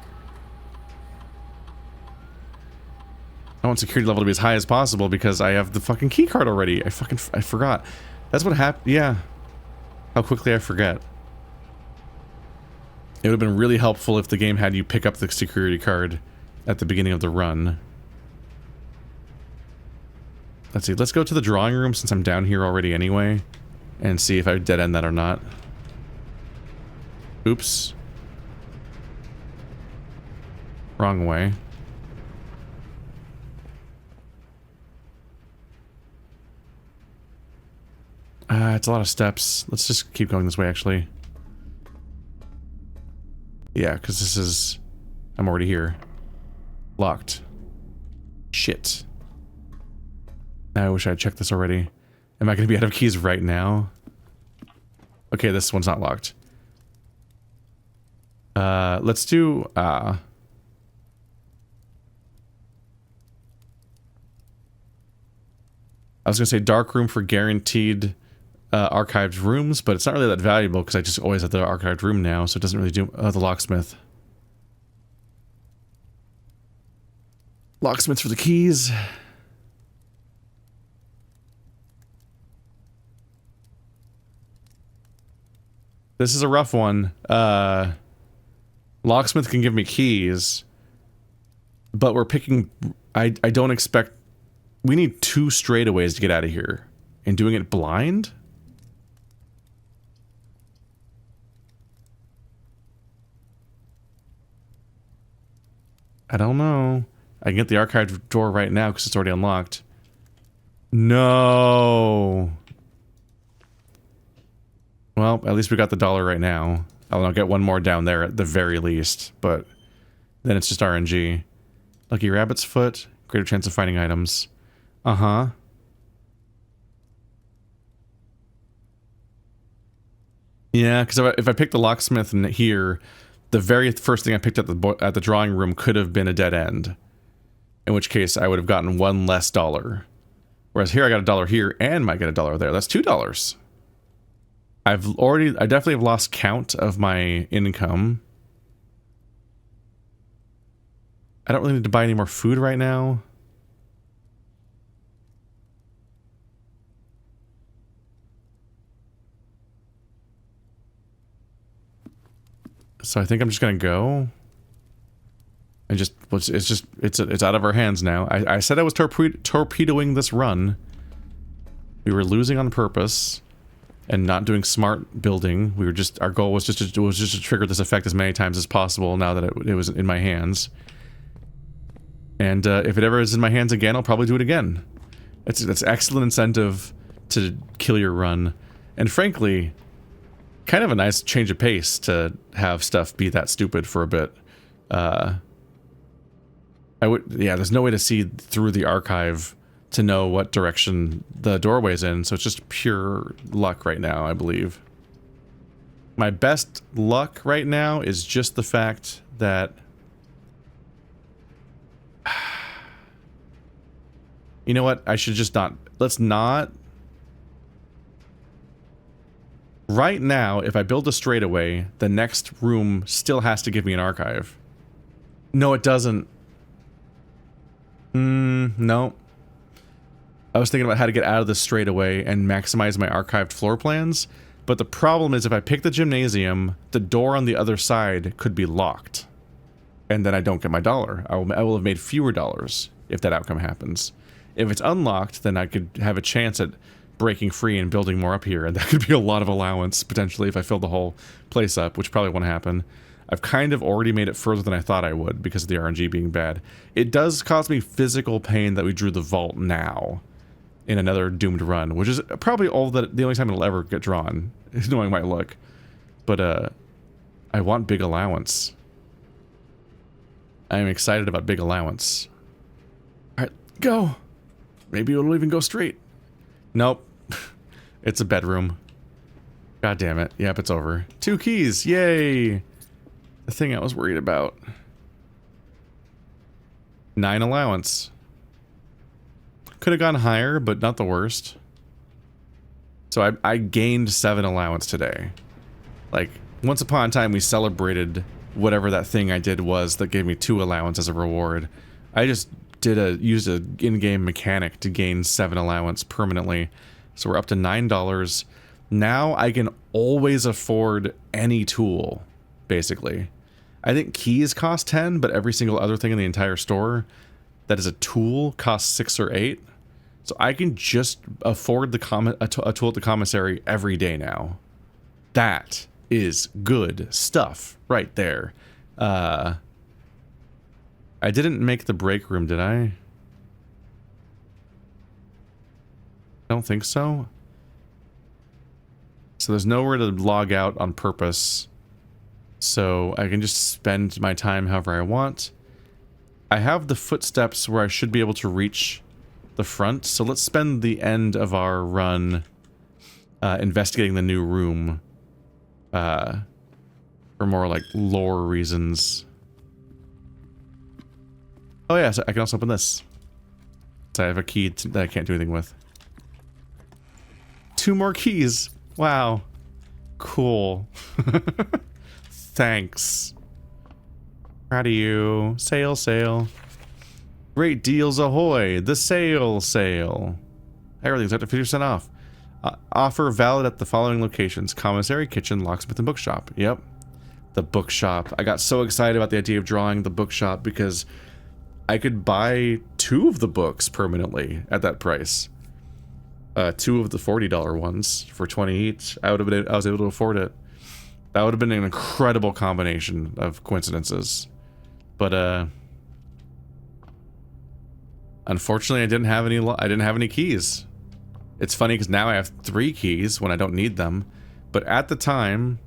I want security level to be as high as possible because I have the fucking key card already. I forgot. That's what happened. Yeah. How quickly I forget. It would have been really helpful if the game had you pick up the security card at the beginning of the run. Let's see. Let's go to the drawing room since I'm down here already anyway. And see if I dead end that or not. Oops. Wrong way. It's a lot of steps. Let's just keep going this way, actually. Yeah, because this is... I'm already here. Locked. Shit. Now I wish I had checked this already. Am I going to be out of keys right now? Okay, this one's not locked. Let's do... I was going to say dark room for guaranteed... archived rooms, but it's not really that valuable because I just always have the archived room now, so it doesn't really do... the locksmith. Locksmiths for the keys. This is a rough one. Locksmith can give me keys, but we're picking... I don't expect... We need 2 straightaways to get out of here. And doing it blind? I don't know. I can get the archived door right now because it's already unlocked. No. Well, at least we got the dollar right now. I'll get one more down there at the very least, but then it's just RNG. Lucky rabbit's foot, greater chance of finding items. Uh-huh. Yeah, because if I picked the locksmith here, the very first thing I picked at the drawing room could have been a dead end. In which case, I would have gotten $1 less. Whereas here, I got $1 here, and might get $1 there. That's $2. I definitely have lost count of my income. I don't really need to buy any more food right now. So I think I'm just gonna go. And it's out of our hands now. I said I was torpedoing this run. We were losing on purpose. And not doing smart building. Our goal was just to trigger this effect as many times as possible now that it was in my hands. And if it ever is in my hands again, I'll probably do it again. That's excellent incentive to kill your run. And frankly, kind of a nice change of pace to have stuff be that stupid for a bit. Yeah, there's no way to see through the archive to know what direction the doorway's in, so it's just pure luck right now, I believe. My best luck right now is just the fact that... You know what? I should just not... Let's not... Right now, if I build a straightaway, the next room still has to give me an archive. No, it doesn't. No. I was thinking about how to get out of this straightaway and maximize my archived floor plans, but the problem is if I pick the gymnasium, the door on the other side could be locked. And then I don't get my dollar. I will have made fewer dollars if that outcome happens. If it's unlocked, then I could have a chance at breaking free and building more up here, and that could be a lot of allowance, potentially, if I fill the whole place up, which probably won't happen. I've kind of already made it further than I thought I would, because of the RNG being bad. It does cause me physical pain that we drew the vault now, in another doomed run, which is probably the only time it'll ever get drawn, knowing my luck. But, I want big allowance. I am excited about big allowance. Alright, go! Maybe it'll even go straight. Nope. It's a bedroom. God damn it. Yep, it's over. 2 keys! Yay! The thing I was worried about. 9 allowance. Could have gone higher, but not the worst. So I gained 7 allowance today. Like, once upon a time we celebrated whatever that thing I did was that gave me 2 allowance as a reward. I just used a in-game mechanic to gain 7 allowance permanently. So we're up to $9. Now I can always afford any tool, basically. I think keys cost 10, but every single other thing in the entire store that is a tool costs 6 or 8. So I can just afford a tool at the commissary every day now. That is good stuff right there. I didn't make the break room, did I? I don't think so. So there's nowhere to log out on purpose. So I can just spend my time however I want. I have the footsteps where I should be able to reach the front. So let's spend the end of our run investigating the new room. For more like lore reasons. Oh yeah, so I can also open this. So I have a key that I can't do anything with. 2 more keys. Wow. Cool. Thanks. Proud of you. Sail, sail. Great deals ahoy. The sail, sail. Everything's up to 50% off. Offer valid at the following locations. Commissary, kitchen, locksmith, and bookshop. Yep. The bookshop. I got so excited about the idea of drawing the bookshop because I could buy 2 of the books permanently at that price. 2 of the $40 ones for 20 each. I was able to afford it. That would have been an incredible combination of coincidences. But unfortunately I didn't have any keys. It's funny because now I have 3 keys when I don't need them. But at the time,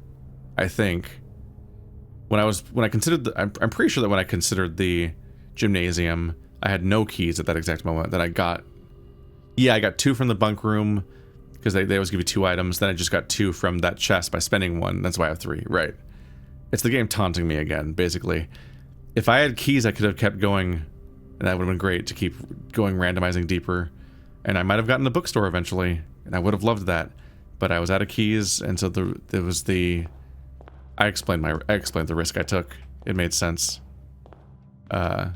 I think when I considered I'm pretty sure that when I considered the gymnasium, I had no keys at that exact moment. That I got, yeah, I got 2 from the bunk room because they always give you 2 items. Then I just got 2 from that chest by spending 1. That's why I have 3. Right. It's the game taunting me again, basically. If I had keys, I could have kept going, and that would have been great to keep going, randomizing deeper. And I might have gotten the bookstore eventually, and I would have loved that. But I was out of keys, and so there was the... I explained the risk I took. It made sense. Because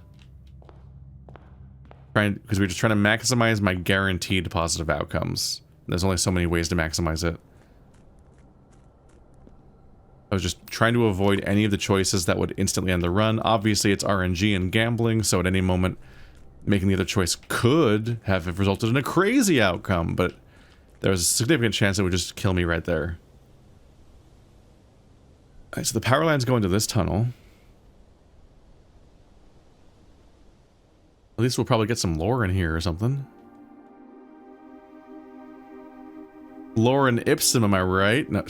we're just trying to maximize my guaranteed positive outcomes. There's only so many ways to maximize it. I was just trying to avoid any of the choices that would instantly end the run. Obviously, it's RNG and gambling, so at any moment, making the other choice could have resulted in a crazy outcome, but there was a significant chance it would just kill me right there. Alright, so the power lines go into this tunnel. least we'll probably get some lore in here or something. Lore and Ipsum, am I right? No.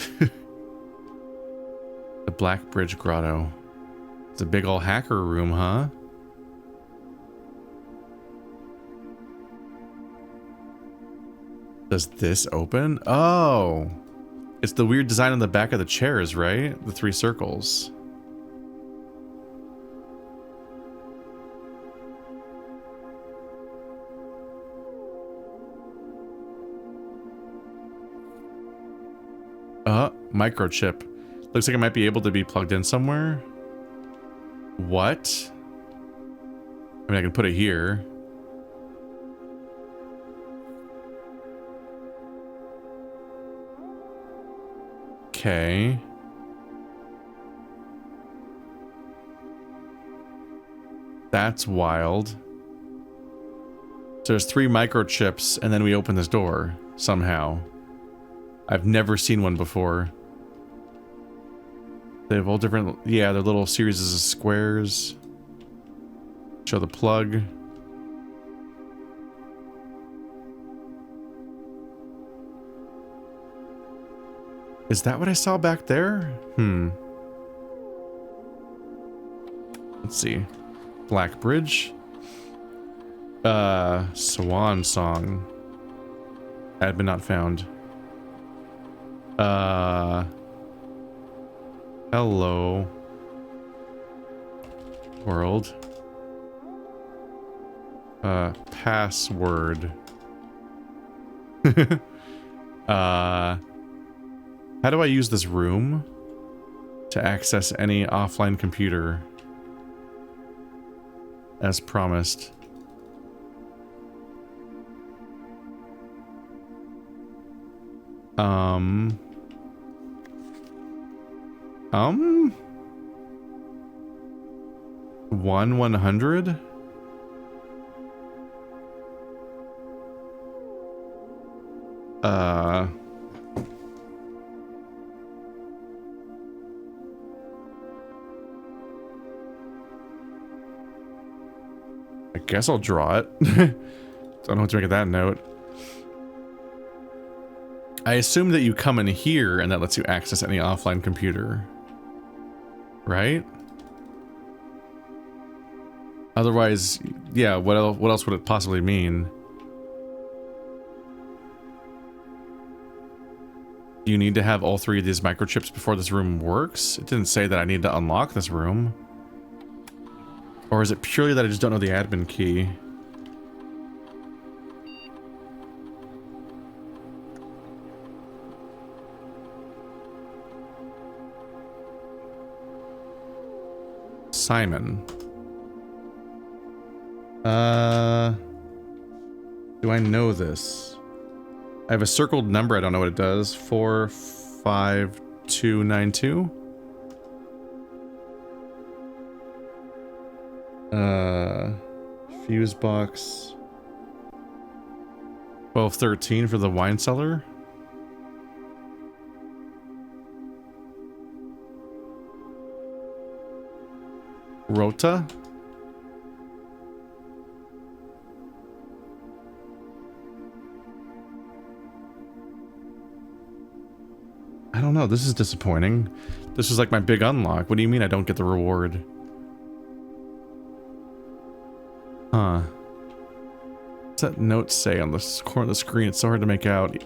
The Blackbridge Grotto. It's a big ol' hacker room, huh? Does this open? Oh! It's the weird design on the back of the chairs, right? The 3 circles. Microchip. Looks like it might be able to be plugged in somewhere. What? I mean, I can put it here. Okay. That's wild. So there's 3 microchips, and then we open this door somehow. I've never seen one before. They have all different, yeah, they're little series of squares. Show the plug. Is that what I saw back there? Let's see. Blackbridge. Swan Song. Admin not found. Hello. World. Password. How do I use this room to access any offline computer as promised? One 100? I guess I'll draw it. Don't know what to make of that note. I assume that you come in here and that lets you access any offline computer. Right? Otherwise, yeah, what else would it possibly mean? Do you need to have all 3 of these microchips before this room works? It didn't say that I need to unlock this room. Or is it purely that I just don't know the admin key? Simon. Do I know this? I have a circled number, I don't know what it does. 45292. Fuse box. 1213 for the wine cellar. Rota. I don't know, this is disappointing. This is like my big unlock. What do you mean I don't get the reward? Huh. What's that note say on the corner of the screen? It's so hard to make out.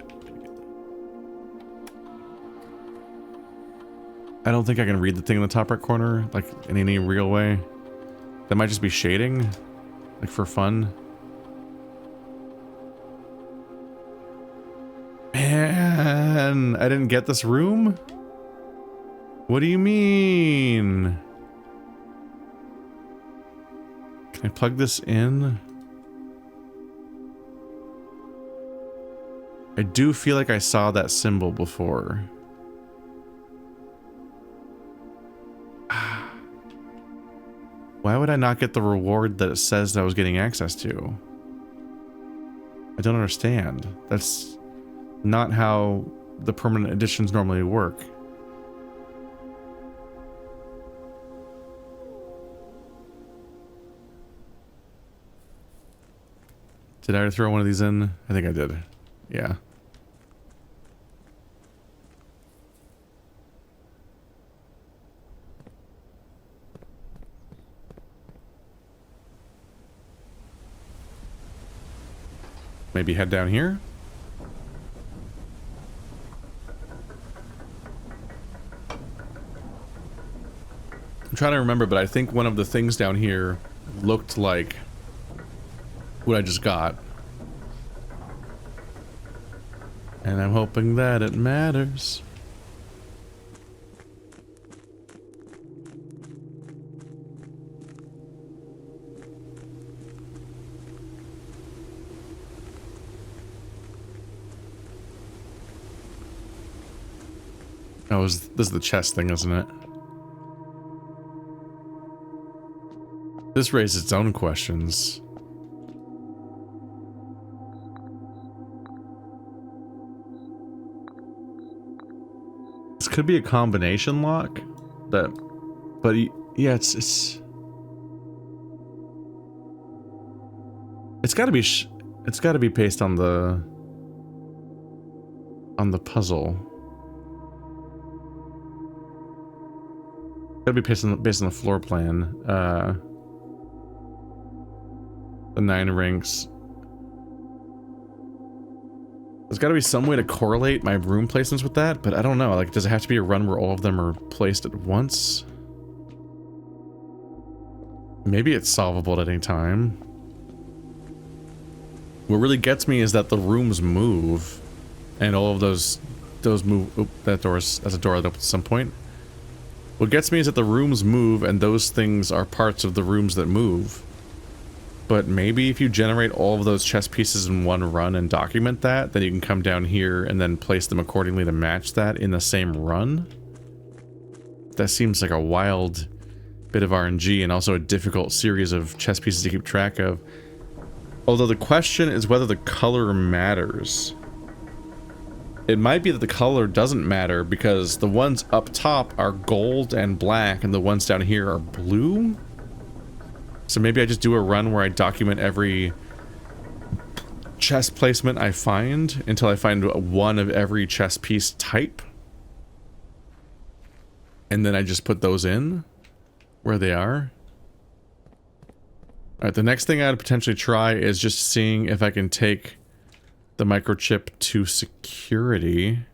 I don't think I can read the thing in the top right corner, like, in any real way. That might just be shading, like, for fun. Man, I didn't get this room? What do you mean? Can I plug this in? I do feel like I saw that symbol before. Why would I not get the reward that it says I was getting access to? I don't understand. That's not how the permanent editions normally work. Did I throw one of these in? I think I did. Yeah. Maybe head down here? I'm trying to remember, but I think one of the things down here looked like what I just got. And I'm hoping that it matters. Oh, this is the chest thing, isn't it? This raises its own questions. This could be a combination lock, but yeah, it's got to be it's got to be based on the puzzle. Got to be based on the floor plan. The 9 rings. There's got to be some way to correlate my room placements with that, but I don't know. Like, does it have to be a run where all of them are placed at once? Maybe it's solvable at any time. What really gets me is that the rooms move, and all of those move. Oop, that's a door that opens at some point. What gets me is that the rooms move, and those things are parts of the rooms that move. But maybe if you generate all of those chess pieces in one run and document that, then you can come down here and then place them accordingly to match that in the same run? That seems like a wild bit of RNG and also a difficult series of chess pieces to keep track of. Although the question is whether the color matters. It might be that the color doesn't matter because the ones up top are gold and black and the ones down here are blue? So maybe I just do a run where I document every chess placement I find until I find one of every chess piece type. And then I just put those in where they are. Alright, the next thing I'd potentially try is just seeing if I can take the microchip to security.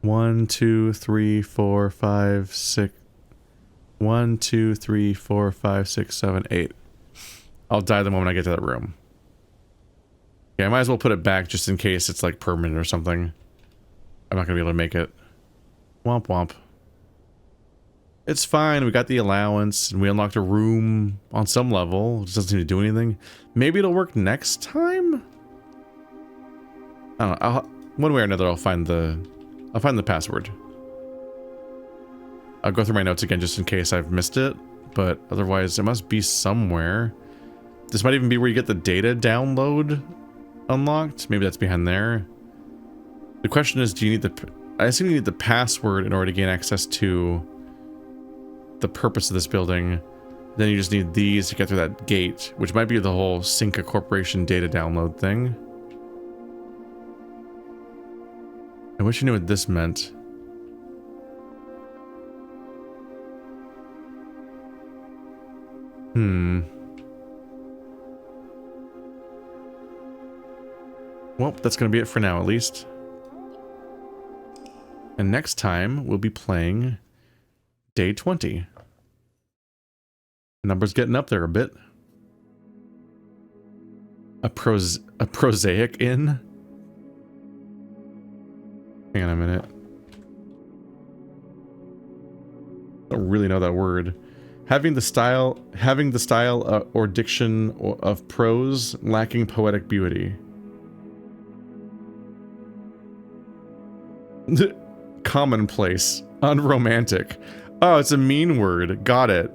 One, two, three, four, five, six. 1, 2, 3, 4, 5, 6, 7, 8. I'll die the moment I get to that room. Yeah, I might as well put it back just in case it's like permanent or something. I'm not gonna be able to make it. Womp womp. It's fine, we got the allowance, and we unlocked a room on some level. It just doesn't seem to do anything. Maybe it'll work next time? I don't know. One way or another, I'll find the password. I'll go through my notes again just in case I've missed it, but otherwise it must be somewhere. This might even be where you get the data download unlocked. Maybe that's behind there. The question is, do you need I assume you need the password in order to gain access to the purpose of this building. Then you just need these to get through that gate, which might be the whole Cinca Corporation data download thing. I wish I knew what this meant. Well, that's going to be it for now, at least. And next time, we'll be playing Day 20. Numbers getting up there a bit. A prosaic inn? Hang on a minute. I don't really know that word. Having the style or diction of prose, lacking poetic beauty. Commonplace. Unromantic. Oh, it's a mean word. Got it.